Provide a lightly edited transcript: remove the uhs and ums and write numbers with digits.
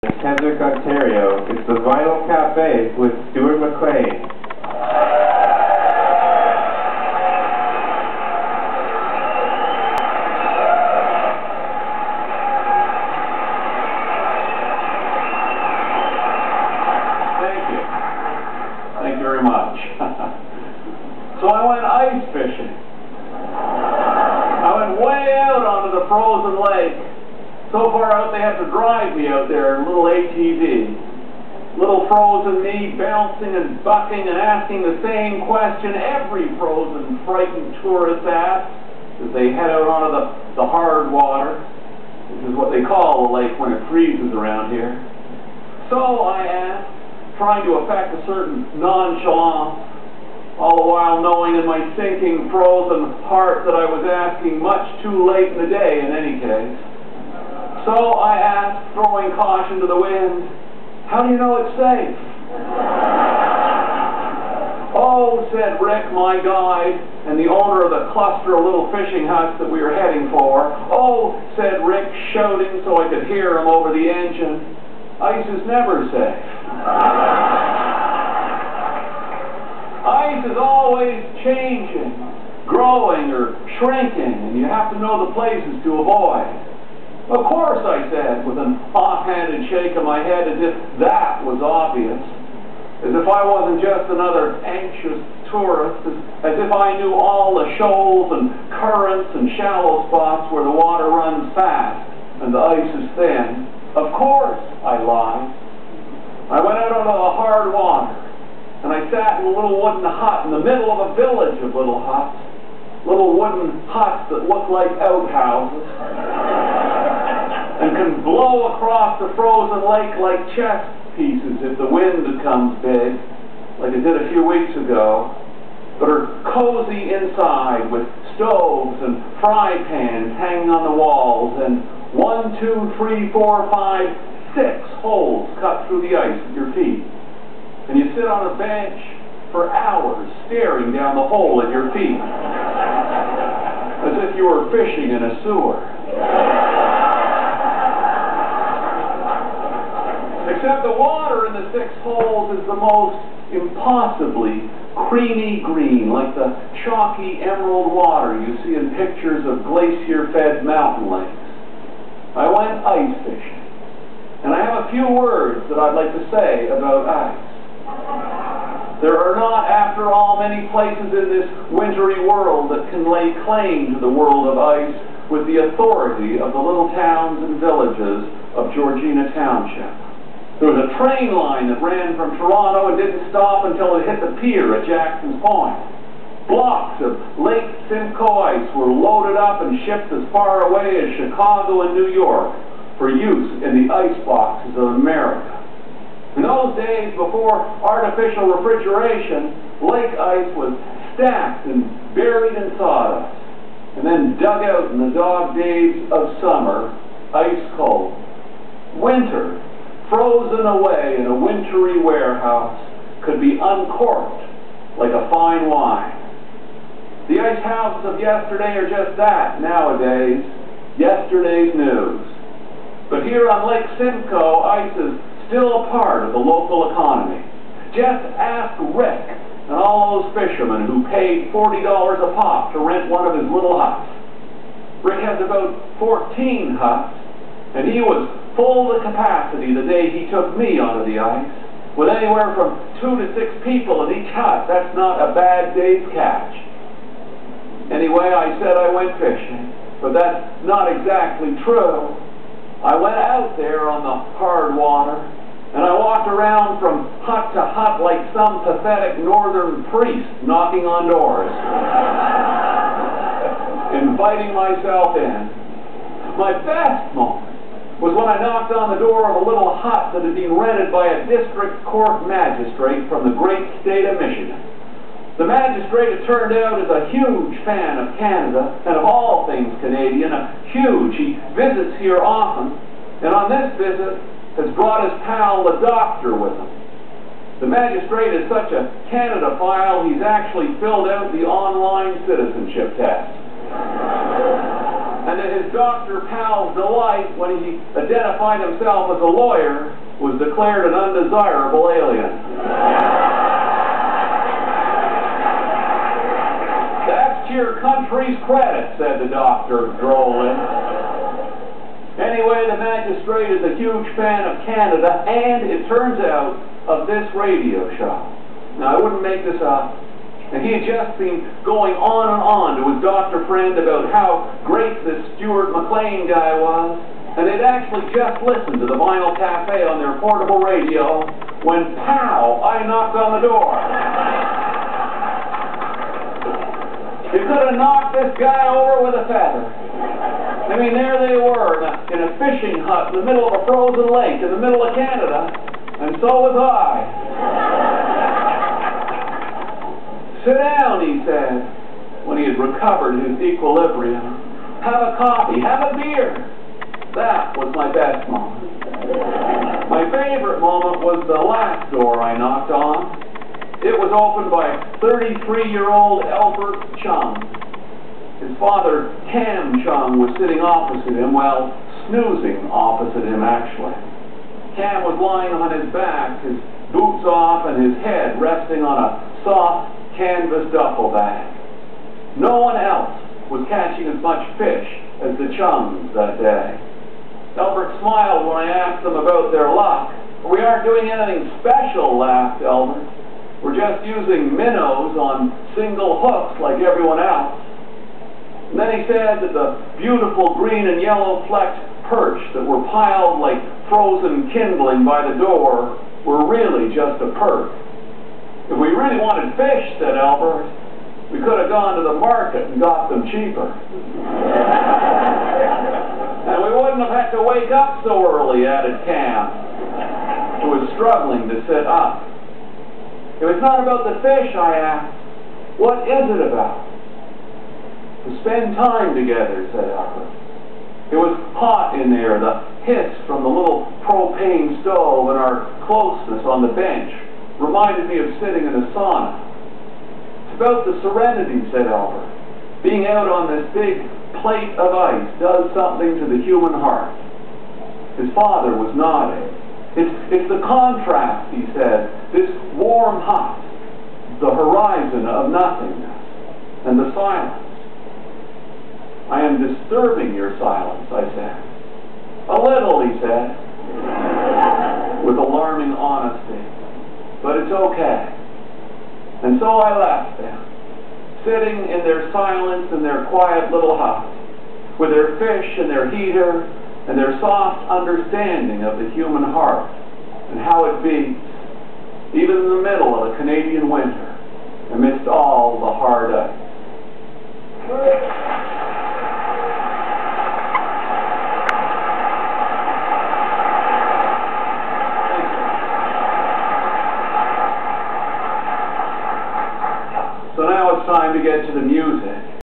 Keswick, Ontario. It's the Vinyl Cafe with Stuart McLean. Thank you very much. So I went ice fishing. I went way out onto the frozen lake. So far out they have to drive me out there in a little ATV. Little frozen me bouncing and bucking and asking the same question every frozen, frightened tourist asks as they head out onto the hard water, which is what they call the lake when it freezes around here. So I asked, trying to affect a certain nonchalance, all the while knowing in my sinking, frozen heart that I was asking much too late in the day in any case. So I asked, throwing caution to the wind, "How do you know it's safe?" "Oh," said Rick, my guide, and the owner of the cluster of little fishing huts that we were heading for. "Oh," said Rick, shouting so I could hear him over the engine, "ice is never safe." Ice is always changing, growing or shrinking, and you have to know the places to avoid. "Of course," I said, with an offhanded shake of my head as if that was obvious, as if I wasn't just another anxious tourist, as if I knew all the shoals and currents and shallow spots where the water runs fast and the ice is thin. "Of course," I lied. I went out onto the hard water, and I sat in a little wooden hut in the middle of a village of little huts, little wooden huts that look like outhouses, and can blow across the frozen lake like chess pieces if the wind becomes big, like it did a few weeks ago, but are cozy inside with stoves and fry pans hanging on the walls, and 1, 2, 3, 4, 5, 6 holes cut through the ice at your feet. And you sit on a bench for hours staring down the hole at your feet, as if you were fishing in a sewer. Except the water in the 6 holes is the most impossibly creamy green, like the chalky emerald water you see in pictures of glacier-fed mountain lakes. I went ice fishing, and I have a few words that I'd like to say about ice. There are not, after all, many places in this wintry world that can lay claim to the world of ice with the authority of the little towns and villages of Georgina Township. There was a train line that ran from Toronto and didn't stop until it hit the pier at Jackson's Point. Blocks of Lake Simcoe ice were loaded up and shipped as far away as Chicago and New York for use in the ice boxes of America. In those days, before artificial refrigeration, lake ice was stacked and buried in sawdust, and then dug out in the dog days of summer, ice cold. Winter, frozen away in a wintry warehouse, could be uncorked like a fine wine. The ice houses of yesterday are just that nowadays, yesterday's news. But here on Lake Simcoe, ice is still a part of the local economy. Just ask Rick and all those fishermen who paid $40 a pop to rent one of his little huts. Rick has about 14 huts, and he was full to capacity the day he took me onto the ice, with anywhere from 2 to 6 people in each hut. That's not a bad day's catch. Anyway, I said I went fishing, but that's not exactly true. I went out there on the hard water, and I walked around from hut to hut like some pathetic northern priest knocking on doors, inviting myself in. My best moment was when I knocked on the door of a little hut that had been rented by a district court magistrate from the great state of Michigan. The magistrate, it turned out, is a huge fan of Canada and of all things Canadian. He visits here often, and on this visit has brought his pal the doctor with him. The magistrate is such a Canada-phile, he's actually filled out the online citizenship test. and that his doctor pal's delight when he identified himself as a lawyer was declared an undesirable alien. That's to your country's credit, said the doctor, drolling. Anyway, the magistrate is a huge fan of Canada, and it turns out, of this radio show. Now, I wouldn't make this up. And he had just been going on and on to his doctor friend about how great this Stuart McLean guy was. And they'd actually just listened to the Vinyl Cafe on their portable radio when, pow, I knocked on the door. You could have knocked this guy over with a feather. I mean, there they were in a fishing hut in the middle of a frozen lake in the middle of Canada, and so was I. Sit down, he said, when he had recovered his equilibrium. Have a coffee, have a beer. That was my best moment. My favorite moment was the last door I knocked on. It was opened by 33-year-old Albert Chung. His father, Cam Chung, was sitting opposite him, well, snoozing opposite him, actually. Cam was lying on his back, his boots off and his head resting on a soft canvas duffel bag. No one else was catching as much fish as the Chums that day. Albert smiled when I asked them about their luck. We aren't doing anything special, laughed Albert. We're just using minnows on single hooks like everyone else. And then he said that the beautiful green and yellow flecked perch that were piled like frozen kindling by the door were really just a perk. If we really wanted fish, said Albert, we could have gone to the market and got them cheaper. And we wouldn't have had to wake up so early, added Cam, who was struggling to sit up. If it's not about the fish, I asked, what is it about? To spend time together, said Albert. It was hot in there, the hiss from the little propane stove and our closeness on the bench reminded me of sitting in a sauna. It's about the serenity, said Albert. Being out on this big plate of ice does something to the human heart. His father was nodding. It's the contrast, he said, this warm hut, the horizon of nothingness, and the silence. I am disturbing your silence, I said. A little, he said, with alarming honesty. But it's okay. And so I left them, sitting in their silence in their quiet little hut, with their fish and their heater and their soft understanding of the human heart and how it beats, even in the middle of a Canadian winter, amidst all the hard ice. So now it's time to get to the music.